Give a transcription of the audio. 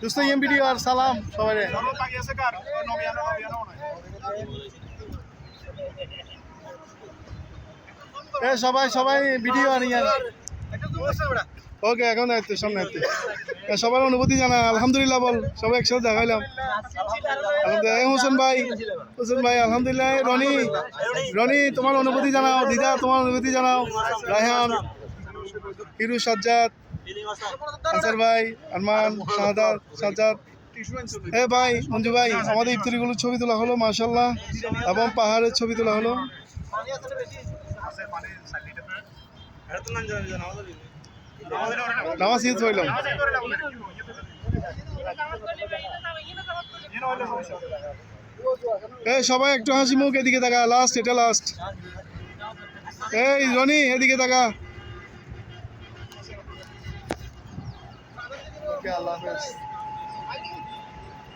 দোস্ত EM video আর সালাম সবাই সবাই সবাই ভিডিও আনিয়েন ওকে এখন দায়িত্ব সামনে সবার অনুভূতি জানা আলহামদুলিল্লাহ বল সবাই একসাথে দেখাইলাম হোসেন ভাই আলহামদুলিল্লাহ রনি তোমার অনুভূতি জানাও দিদা তোমার অনুভূতি জানাও রায়হান হিরু সাজ্জাদ আনসার ভাই আরমান সাজ্জাদ ভাই মঞ্জু ভাই আমাদের ইফতারিগুলোর ছবি তোলা হলো মাশাআল্লাহ এবং পাহাড়ের ছবি তোলা হলো নামাজ ইউজ হইলাম সবাই একটু হাসি মুখ এদিকে তাকা লাস্ট এটা লাস্ট রনি এদিকে তাকা আল্লাহ হাফেজ